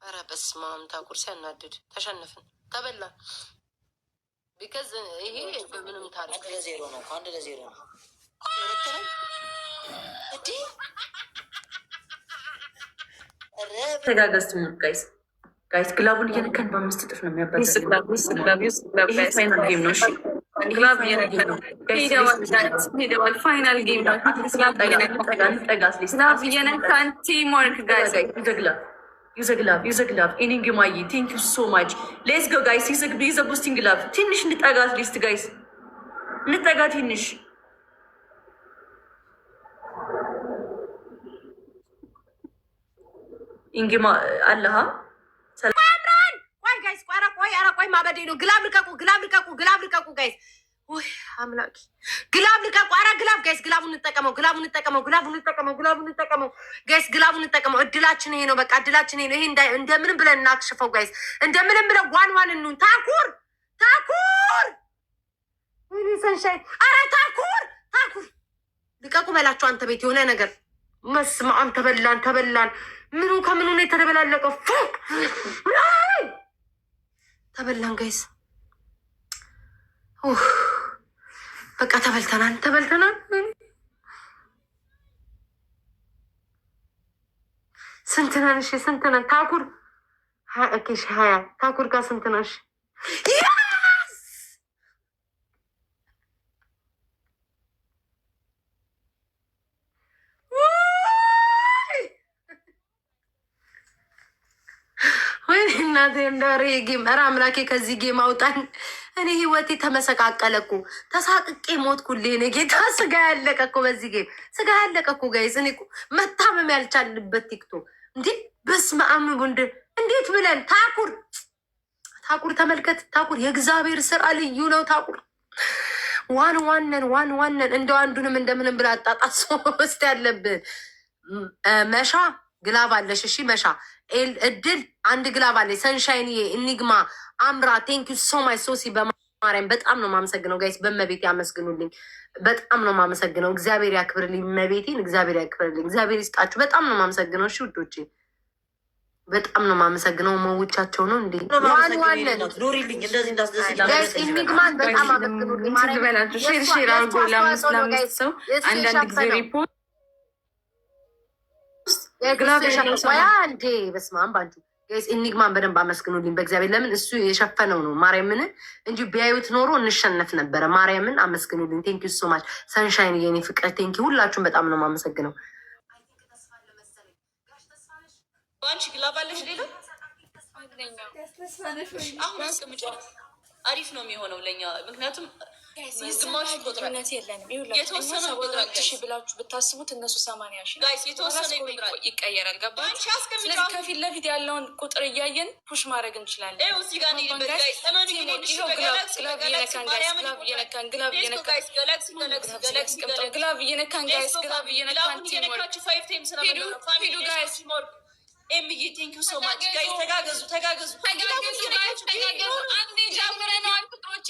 ኧረ በስመ አብ ታኩር ሲያናድድ ተሸንፍን ተበላን። ቢከዝ ይሄ በምንም ታሪክ 1-0 ነው። 1-0 ነው። ተጋገዝ ትሙት ጋይስ ግላቡን እየነካን በአምስት እጥፍ ነው የሚያባፋይናል ጌም ነው። ፋይናል ጌም ነው። use a glove. Enigmayi, thank you so much. Let's go, guys. Use a boosting glove. Tinish nitaga at least, guys. Nitaga tinish. Ingima Allah. Why, guys? Why, Mabadino? Glove, guys. Uy, I'm lucky. Glove, guys. Glove, guys. Glove, እድላችን ይሄ ነው። በቃ እድላችን ይሄ ነው። ይሄ እንደምንም ብለን እናክሽፈው ጋይስ። እንደምንም ብለን ዋን እንሁን። ታኩር ወይኔ ሰንሻይን። ኧረ ታኩር ልቀቁ በላቸው። አንተ ቤት የሆነ ነገር መስማም ተበላን። ምኑ ከምኑ ነው የተደበላለቀው? ፉክ ተበላን ጋይስ። በቃ ተበልተናል። ስንት ነን? ታኩር 20 ታኩር ጋር ስንት ነሽ? ወይ እናቴ እንዳሬ ጌም ኧረ አምላኬ ከዚህ ጌም አውጣን። እኔ ህይወቴ ተመሰቃቀለ እኮ ተሳቅቄ ሞትኩልኝ። እኔ ጌታ ስጋ ያለቀ እኮ በዚህ ጌም ስጋ ያለቀ እኮ ጋይስ። እኔ እኮ መታመም ያልቻልበት ቲክቶክ እንዴ በስመ አብ ወንድ እንዴት ብለን ታኩር ተመልከት። ታኩር የእግዚአብሔር ስራ ልዩ ነው። ታኩር ዋን እንደው አንዱንም እንደምንም ብላ አጣጣት ሶስት ያለብን መሻ ግላብ አለሽ። እሺ መሻ እድል አንድ ግላብ አለሽ። ሰንሻይን ኢኒግማ አምራ ቴንክ ዩ ሶ ማች ሶሲ በማርያም በጣም ነው ማመሰግነው ጋይስ። በመቤት ያመስግኑልኝ። በጣም ነው ማመሰግነው። እግዚአብሔር ያክብርልኝ። መቤቴን እግዚአብሔር ያክብርልኝ። እግዚአብሔር ይስጣችሁ። በጣም ነው ማመሰግነው። እሺ ውዶቼ በጣም ነው ማመሰግነው። መውቻቸው ነው እንዴ ኑሪልኝ። እንደዚህ እንዳስደስኝ ኢኒግማን በጣም አመስግኑልኝ። ማርያም ሼር አርጎ ለአምስት ሰው አንዳንድ ጊዜ ሪፖርት እንዴ በስመ አብ ባንቱ ጋይስ ኢኒግማን በደንብ አመስግኑልኝ በእግዚአብሔር። ለምን እሱ የሸፈነው ነው ማርያምን እንጂ ቢያዩት ኖሮ እንሸነፍ ነበረ። ማርያምን አመስግኑልኝ። ቴንክ ዩ ሶ ማች ሰንሻይን የኔ ፍቅር ቴንክ ዩ። ሁላችሁም በጣም ነው የማመሰግነው። አንቺ ግላባለሽ ሌላ አሁን አሪፍ ነው የሚሆነው ለኛ ምክንያቱም ግማሽ ቁጥርነት የለንም። የተወሰነ ቁጥር ብላችሁ ብታስቡት እነሱ 80 ሺህ የተወሰነ ይቀየራል። ገባች? ስለዚህ ከፊት ለፊት ያለውን ቁጥር እያየን ፑሽ ማድረግ እንችላለን። ኤምዬ ቴንክ ዩ ሶ ማች ጋይስ። ተጋገዙ። አንዴ ጀምረናል ፍቅሮቼ።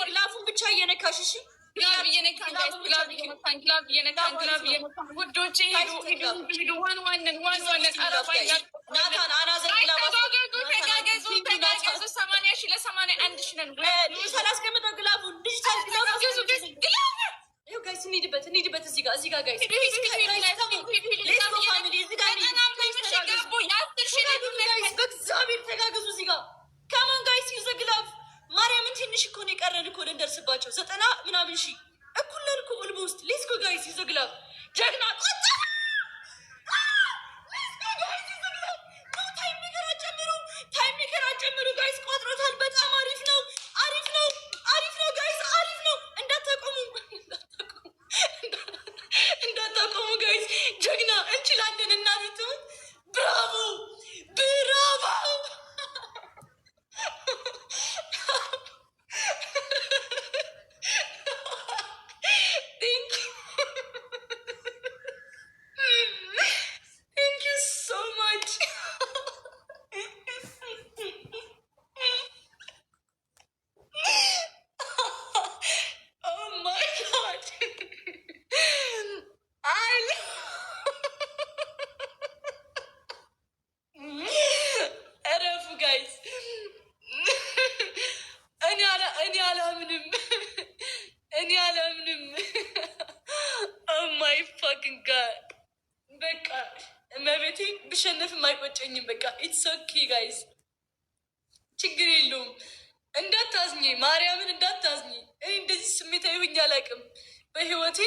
ግላፉን ብቻ እየነካሽ እሺ። ግላፍ እየነካን ውዶቼ ሂዱ። ዋን ናታን አናዘን ተጋገዙ። 80 ሺህ ለ81 ሺህ ነን። ሳላስቀምጠ ግላፉን ዲጂታል ጋይስ እንሂድበት። እዚህ ጋር ጋይስ በእግዚአብሔር ተጋገዙ። እዚህ ጋር ከማን ጋይስ ዩዘ ግላፍ ማርያምን ትንሽ እኮ ነው የቀረን እኮ ልንደርስባቸው 90 ምናምን ሺህ እኩል ነን እኮ ኦልሞስት። ሌትስ ጎ ጋይስ ዩዘ ግላፍ ጀግና ታይም ሜከር አጨምሩ ጋይስ። ቆጥሮታል። በጣም አሪፍ ነው ጋይስ። አሪፍ ነው። እንዳታቆሙ ጋይስ። ጀግና እንችላለን። እናት ብራቮ ብሸነፍም አይቆጨኝም። በቃ ኢትስ ኦኬ ጋይዝ፣ ችግር የለውም። እንዳታዝኝ፣ ማርያምን እንዳታዝኝ። እኔ እንደዚህ ስሜታዊ ሁኜ አላውቅም በህይወቴ፣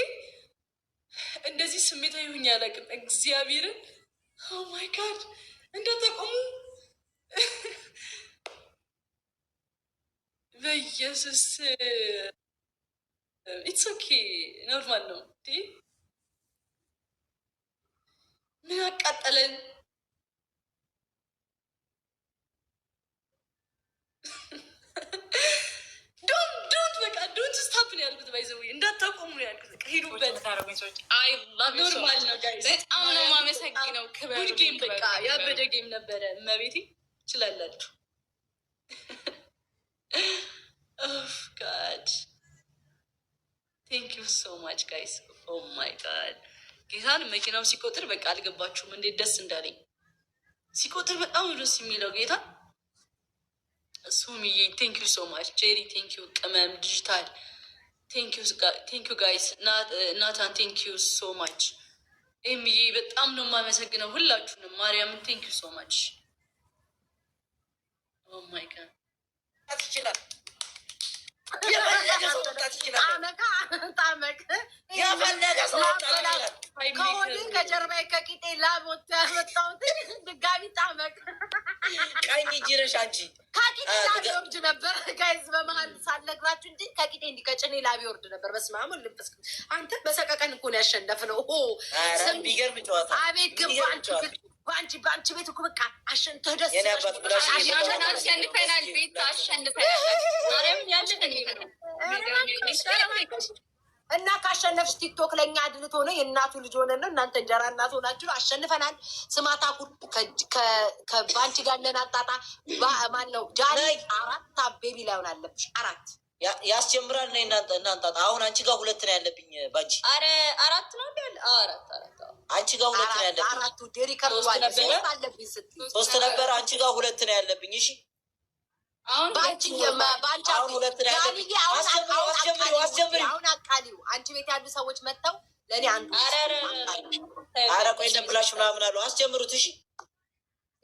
እንደዚህ ስሜታዊ ሁኜ አላውቅም። እግዚአብሔርን ኦ ማይ ጋድ እንዳትቆሙ በኢየሱስ። ኢትስ ኦኬ ኖርማል ነው። ምን አቃጠለን? ዶንት በቃ ዶንት ስታፕ ነው ያልኩት። ባይዘው እንዳታቆሙ ነው ያልኩት። በቃ ሄዱበት። ኖርማል ነው ጋይስ። በጣም ነው የማመሰግነው። ጉድ ጌም፣ በቃ ያበደ ጌም ነበረ። እመቤቴ ትችላላችሁ። ኦፍ ጋድ ቴንክ ዩ ሶ ማች ጋይስ። ኦ ማይ ጋድ ጌታን መኪናው ሲቆጥር በቃ አልገባችሁም እንዴት ደስ እንዳለኝ። ሲቆጥር በጣም ደስ የሚለው ጌታ። ሱምዬ ቴንክ ዩ ሶ ማች። ጄሪ ቴንክ ዩ። ቅመም ዲጂታል ቴንክ ዩ ጋይስ። ናታን ቴንክ ዩ ሶ ማች። ኤምዬ በጣም ነው የማመሰግነው ሁላችሁንም። ማርያምን ቴንክ ዩ ሶ ማች። ኦ ማይ ጋድ ይችላል የፈለገ ሰው መጣት ይችላል። የፈለገ ሰው መጣት ይችላል። ከሆዴ ከጀርባ ከቂጤ ላቦት ያመጣሁት ድጋሚ ጣመቅ ቀኝ እጅ ነሽ አንቺ። ከቂጤ ላብ ይወርድ ነበር ጋይዝ፣ በመሀል ሳልነግራችሁ እንጂ ከቂጤ እንዲህ ከጭኔ ላብ ይወርድ ነበር። በስመ አብ ወልድ መንፈስ ቅዱስ። አንተ በሰቀቀን እኮ ነው ያሸነፍነው። ቢገርም ጨዋታ። አቤት ግን በአንቺ ቤት እኮ በቃ አሸንተህ ደስ አሸንፈናል። ቤት አሸንፈናል። እና ካሸነፍሽ ቲክቶክ ለእኛ አድልት ሆነ የእናቱ ልጅ ሆነ ነው። እናንተ እንጀራ እናት ሆናችሁ አሸንፈናል። ስማታ ከባንቺ ጋር ነን። አጣጣ ማን ነው ጃኒ? 4 ቤቢ ላይ ሆን አለብሽ 4 ያስጀምራል። ነ እናንተ አሁን አንቺ ጋር 2 ነው ያለብኝ ባንቺ። አረ 4 ነው እንዲ 4 አንቺ ጋር 2 ነው ያለብኝ። 4 ዴሪከር አለብኝ ስትይ 3 ነበር። አንቺ ጋር 2 ነው ያለብኝ። እሺ አሁን አቃሊው አንቺ ቤት ያሉ ሰዎች መጥተው ለእኔ አንዱ ኧረ ቆይ ለብላሽ ምናምን አሉ። አስጀምሩት። እሺ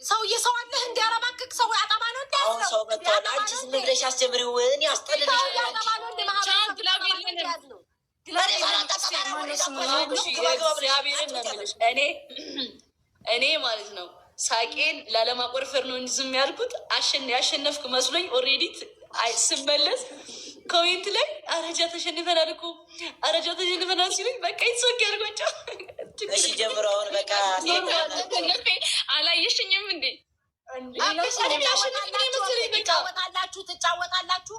ሰውዬ ሰው አለህ እንዲያረባክክ ሰው ያጠባ ነው እንዲ አሁን ሰው መጥተዋል። አንቺ ዝም ብለሽ አስጀምሪው። እኔ አስጠልልሽ እኔ ማለት ነው ሳቄን ላለማቆርፈር ነው እንጂ ዝም ያልኩት። ያሸነፍኩ መስሎኝ ኦልሬዲ ስመለስ ኮሜንት ላይ አረጃ ተሸንፈናል እኮ አረጃ ተሸንፈናል ሲሉኝ በቃ ይትሶክ ያርጓቸው። እሺ ጀምሮ አሁን በቃ አላየሽኝም እንዴ? ትጫወታላችሁ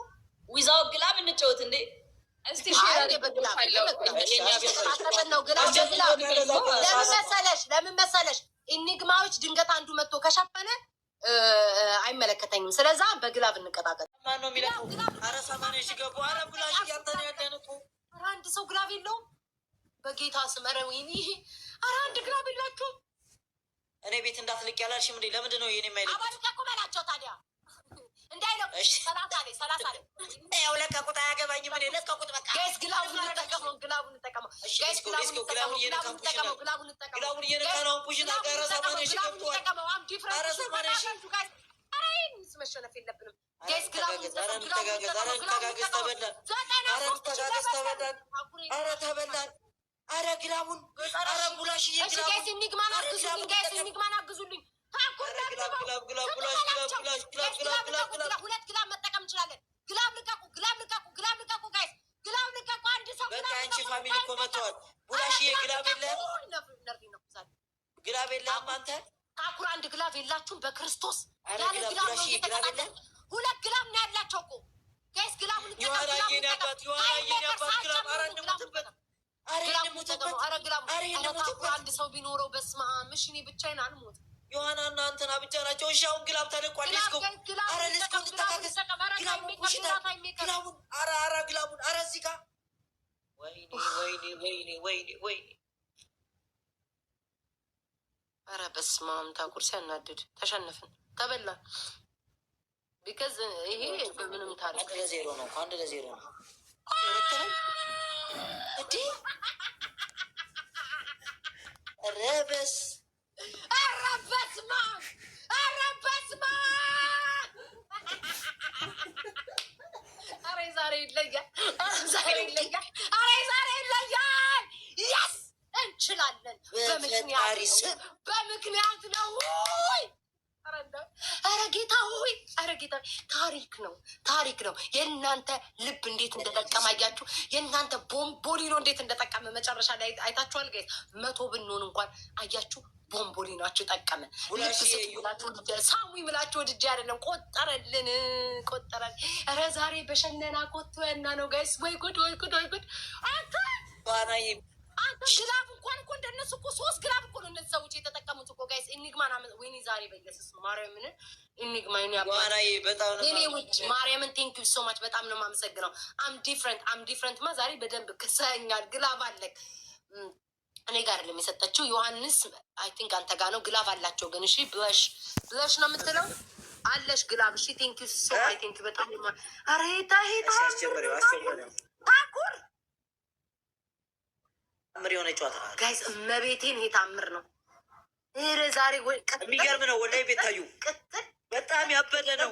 ዊዛው ግላብ እንጫወት እንዴ? እስቲ ለምን መሰለሽ ኢኒግማዎች ድንገት አንዱ መጥቶ ከሸፈነ አይመለከተኝም። ስለዛ በግላብ እንቀጣቀጥ። ማነው የሚለው? አረ ሰማንያ ሺህ ገቡ። አረ ብላሽ እያልተን ያለን እኮ አንድ ሰው ግላብ የለውም። በጌታ ስም ኧረ ወይኔ! አረ አንድ ግላብ የላችሁም። እኔ ቤት እንዳትልቅ ያላልሽም እንዴ? ለምንድን ነው ይሄን የማይለቅ? አባልቀቁ በላቸው ታዲያ እንዳይለው። 30 ላይ ያው ለቀቁት። አያገባኝም። እኔ ለቀቁት በቃ። ጋይስ ግላቡን እንጠቀመው። ግላቡን እንጠቀመው። ጋይስ ግላቡን እየነካ ነው። ፑሽ ታጋራ ሰማንያ ሺህ ገብቷል። አረ ሰማንያ ሺህ መሸነፍ የለብንም። አረ ተበላን። አረ ግላቡን አረ ቡላሽዬ ኒግማን አግዙልኝ። ሁለት ግላብ መጠቀም እንችላለን። ግላብ ልቀቁ። ጋይስ ግላብ ልቀቁ። አንድ ሰው በቃ አንቺ ፋሚሊ እኮ መጥተዋል። ቡላሽዬ ግላብ የለህም? ግላብ የለህም አንተ? ታኩር አንድ ግላብ የላችሁም? በክርስቶስ ያለ ግላብ ነው እየተቀጣጠለ። 2 ግላብ ነው ያላቸው እኮ ጋይስ። ግላቡን ዮሐና የኔ አባት ግላብ። አረ እንሙትበት። አንድ ሰው ቢኖረው በስመ አብ። እሺ እኔ ብቻዬን አልሞትም። ዮሐና እና እንትና ብቻ ናቸው። እሺ አሁን ግላብ ተለቋል። አረ ልስኮ ተታገስ። ግላቡን አረ ግላቡን አረ እዚህ ጋር ወይኔ አረ በስመ አብ። ታኩር ሲያናድድ። ተሸነፍን፣ ተበላን። ቢከዝ ይሄ በምንም ታሪክ 1-0 ነው። 1-0 ነው። ረበስ ጌታ ታሪክ ነው። የእናንተ ልብ እንዴት እንደጠቀመ አያችሁ? የእናንተ ቦምቦሊኖ እንዴት እንደጠቀመ መጨረሻ ላይ አይታችኋል። ጋይስ 100 ብንሆን እንኳን አያችሁ ቦምቦሊናችሁ ጠቀመ። ሳሙ ምላችሁ ወድጄ አይደለም ቆጠረልን። ኧረ ዛሬ በሸነና ኮቶ ያና ነው ጋይስ። ወይ ጉድ ወይ ጉድ ወይ ጉድ! አንተ ግላብ እንኳን እኮ እንደነሱ እኮ 3 ግላብ እኮ ነው እነዚህ ሰዎች የተጠቀሙት እኮ ጋይስ። ኢኒግማን ወይኔ ዛሬ በኢየሱስ ማርያምን ኢኒግማ የኔ ውጭ ማርያምን ቴንኪዩ ሶ ማች በጣም ነው የማመሰግነው። አም ዲፍረንት ማ ዛሬ በደንብ ክሰኛል። ግላብ አለክ እኔ ጋር አይደለም የሰጠችው ዮሐንስ አይ ቲንክ አንተ ጋር ነው። ግላብ አላቸው ግን እሺ ብለሽ ነው የምትለው አለሽ ግላብ። እሺ ቴንኪዩ ሶ ማች ቴንኪዩ በጣም ነው። ኧረ ሄታ ታኩር ምር የሆነ ጨዋታ ጋይስ እመቤቴን ታምር ነው። ዛሬ የሚገርም ነው ወላሂ። ቤታዩ በጣም ያበደ ነው።